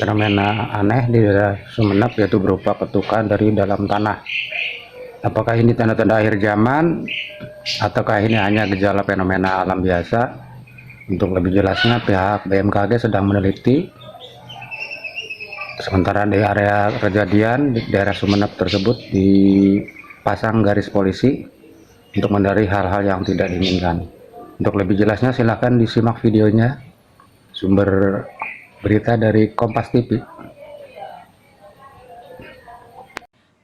fenomena aneh di daerah Sumeneb, yaitu berupa ketukan dari dalam tanah. Apakah ini tanda-tanda akhir zaman ataukah ini hanya gejala fenomena alam biasa? Untuk lebih jelasnya, pihak BMKG sedang meneliti. Sementara di area kejadian di daerah Sumeneb tersebut dipasang garis polisi untuk menghindari hal-hal yang tidak diinginkan. Untuk lebih jelasnya silahkan disimak videonya, sumber berita dari Kompas TV.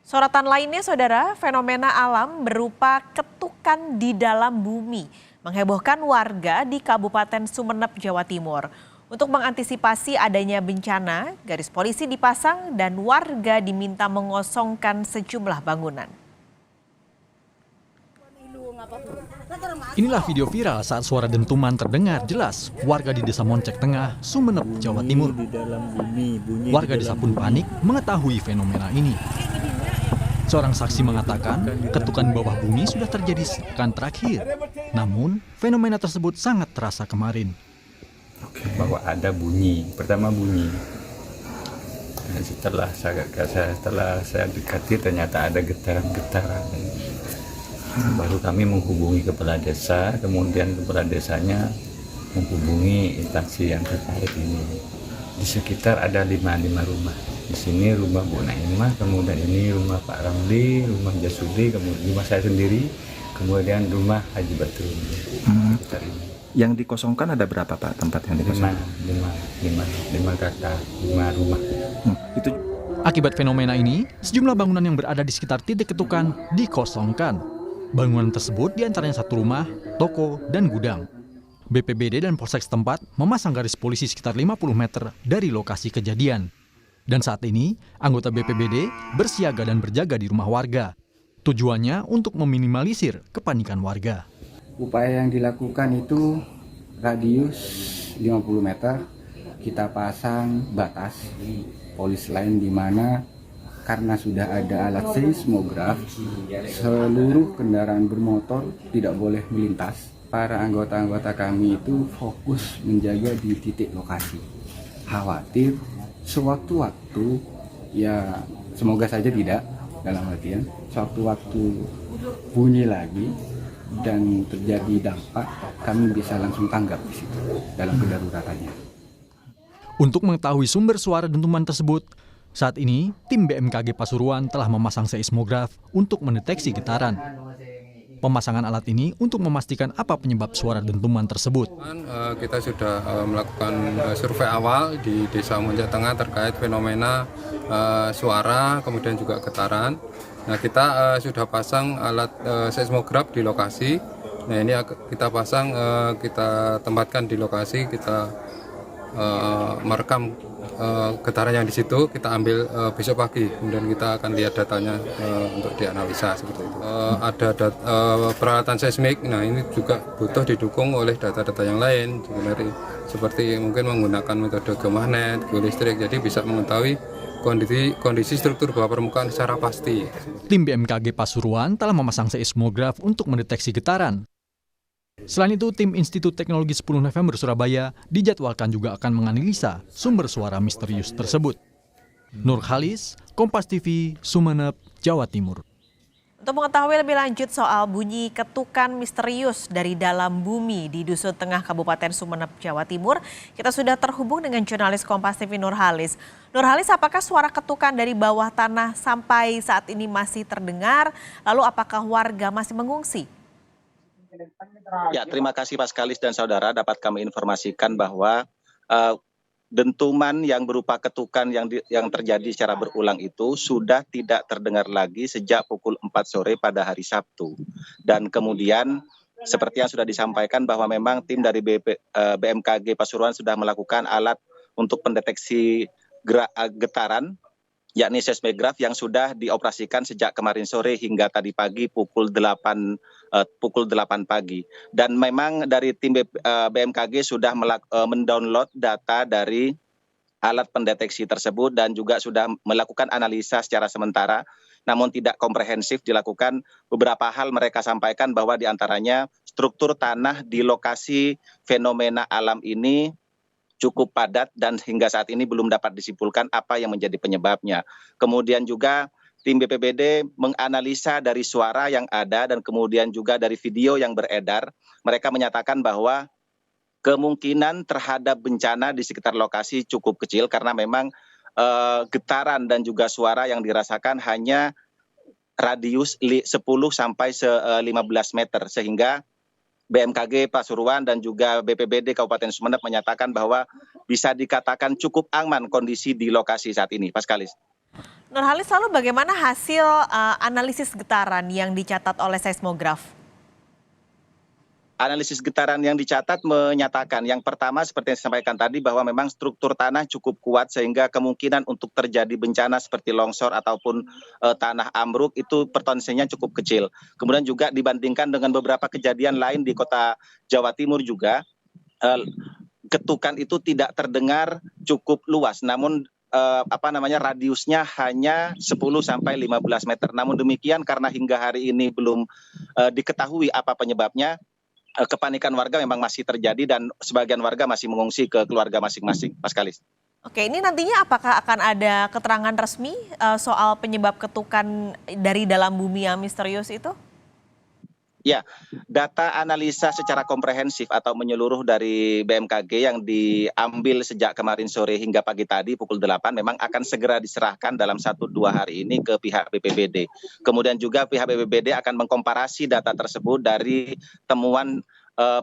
Sorotan lainnya, saudara, fenomena alam berupa ketukan di dalam bumi menghebohkan warga di Kabupaten Sumeneb, Jawa Timur. Untuk mengantisipasi adanya bencana, garis polisi dipasang dan warga diminta mengosongkan sejumlah bangunan. Inilah video viral saat suara dentuman terdengar jelas warga di Desa Moncek Tengah, Sumeneb, Jawa Timur. Warga desa pun panik mengetahui fenomena ini. Seorang saksi mengatakan ketukan bawah bumi sudah terjadi sepekan terakhir. Namun, fenomena tersebut sangat terasa kemarin. Bahwa ada bunyi, pertama bunyi. Dan setelah saya dekati ternyata ada getaran-getaran. Baru kami menghubungi kepala desa, kemudian kepala desanya menghubungi instansi yang terkait ini. Di sekitar ada 5 rumah. Di sini rumah Bu Naimah, kemudian ini rumah Pak Ramli, rumah Jasudi, kemudian rumah saya sendiri, kemudian rumah Haji Batrun. Yang dikosongkan ada berapa Pak tempat yang dikosongkan? 5 rumah. Itu Akibat fenomena ini, sejumlah bangunan yang berada di sekitar titik ketukan dikosongkan. Bangunan tersebut diantaranya satu rumah, toko, dan gudang. BPBD dan Polsek setempat memasang garis polisi sekitar 50 meter dari lokasi kejadian. Dan saat ini, anggota BPBD bersiaga dan berjaga di rumah warga. Tujuannya untuk meminimalisir kepanikan warga. Upaya yang dilakukan itu radius 50 meter, kita pasang batas polis lain di mana karena sudah ada alat seismograf, seluruh kendaraan bermotor tidak boleh melintas. Para anggota-anggota kami itu fokus menjaga di titik lokasi. Khawatir sewaktu-waktu, ya semoga saja tidak, dalam artian sewaktu-waktu bunyi lagi dan terjadi dampak, kami bisa langsung tanggap di situ dalam kedaruratannya. Untuk mengetahui sumber suara dentuman tersebut, saat ini tim BMKG Pasuruan telah memasang seismograf untuk mendeteksi getaran. Pemasangan alat ini untuk memastikan apa penyebab suara dentuman tersebut. Kita sudah melakukan survei awal di Desa Moncek Tengah terkait fenomena suara, kemudian juga getaran. Nah, kita sudah pasang alat seismograf di lokasi. Nah, ini kita pasang, kita tempatkan di lokasi, kita merekam getaran yang di situ, kita ambil besok pagi, kemudian kita akan lihat datanya untuk dianalisa seperti itu. Ada peralatan seismik, nah ini juga butuh didukung oleh data-data yang lain, seperti mungkin menggunakan metode geomagnet, geolistrik, jadi bisa mengetahui kondisi struktur bawah permukaan secara pasti. Tim BMKG Pasuruan telah memasang seismograf untuk mendeteksi getaran. Selain itu, tim Institut Teknologi 10 November Surabaya dijadwalkan juga akan menganalisa sumber suara misterius tersebut. Nur Khalis, Kompas TV, Sumeneb, Jawa Timur. Untuk mengetahui lebih lanjut soal bunyi ketukan misterius dari dalam bumi di Dusun Tengah Kabupaten Sumeneb, Jawa Timur, kita sudah terhubung dengan jurnalis Kompas TV Nur Khalis. Nur Khalis, apakah suara ketukan dari bawah tanah sampai saat ini masih terdengar? Lalu apakah warga masih mengungsi? Ya, terima kasih Pak Kalis dan saudara, dapat kami informasikan bahwa dentuman yang berupa ketukan yang terjadi secara berulang itu sudah tidak terdengar lagi sejak pukul 4 sore pada hari Sabtu. Dan kemudian seperti yang sudah disampaikan bahwa memang tim dari BMKG Pasuruan sudah melakukan alat untuk pendeteksi getaran, yakni seismograf yang sudah dioperasikan sejak kemarin sore hingga tadi pagi pukul 8 pagi. Dan memang dari tim BMKG sudah mendownload data dari alat pendeteksi tersebut dan juga sudah melakukan analisa secara sementara, namun tidak komprehensif dilakukan. Beberapa hal mereka sampaikan bahwa diantaranya struktur tanah di lokasi fenomena alam ini cukup padat dan hingga saat ini belum dapat disimpulkan apa yang menjadi penyebabnya. Kemudian juga tim BPBD menganalisa dari suara yang ada dan kemudian juga dari video yang beredar. Mereka menyatakan bahwa kemungkinan terhadap bencana di sekitar lokasi cukup kecil karena memang getaran dan juga suara yang dirasakan hanya radius 10 sampai 15 meter, sehingga BMKG Pasuruan dan juga BPBD Kabupaten Sumeneb menyatakan bahwa bisa dikatakan cukup aman kondisi di lokasi saat ini, Paskalis. Nurhalis, lalu bagaimana hasil analisis getaran yang dicatat oleh seismograf? Analisis getaran yang dicatat menyatakan yang pertama seperti yang disampaikan tadi bahwa memang struktur tanah cukup kuat sehingga kemungkinan untuk terjadi bencana seperti longsor ataupun tanah ambruk itu potensinya cukup kecil. Kemudian juga dibandingkan dengan beberapa kejadian lain di kota Jawa Timur juga ketukan itu tidak terdengar cukup luas, namun radiusnya hanya 10 sampai 15 meter. Namun demikian karena hingga hari ini belum diketahui apa penyebabnya, kepanikan warga memang masih terjadi dan sebagian warga masih mengungsi ke keluarga masing-masing, Paskalis. Oke, ini nantinya apakah akan ada keterangan resmi soal penyebab ketukan dari dalam bumi yang misterius itu? Ya, data analisa secara komprehensif atau menyeluruh dari BMKG yang diambil sejak kemarin sore hingga pagi tadi pukul 8 memang akan segera diserahkan dalam 1-2 hari ini ke pihak BPBD. Kemudian juga pihak BPBD akan mengkomparasi data tersebut dari temuan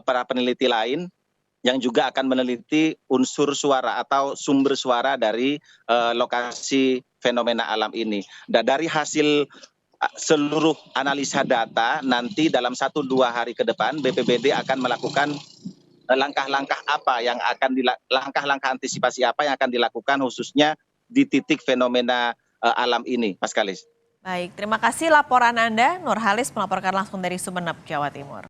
para peneliti lain yang juga akan meneliti unsur suara atau sumber suara dari lokasi fenomena alam ini. Dan dari hasil seluruh analisa data nanti dalam 1-2 hari ke depan BPBD akan melakukan langkah-langkah langkah-langkah antisipasi apa yang akan dilakukan khususnya di titik fenomena alam ini, Paskalis. Baik, terima kasih laporan Anda, Nurhalis melaporkan langsung dari Sumeneb, Jawa Timur.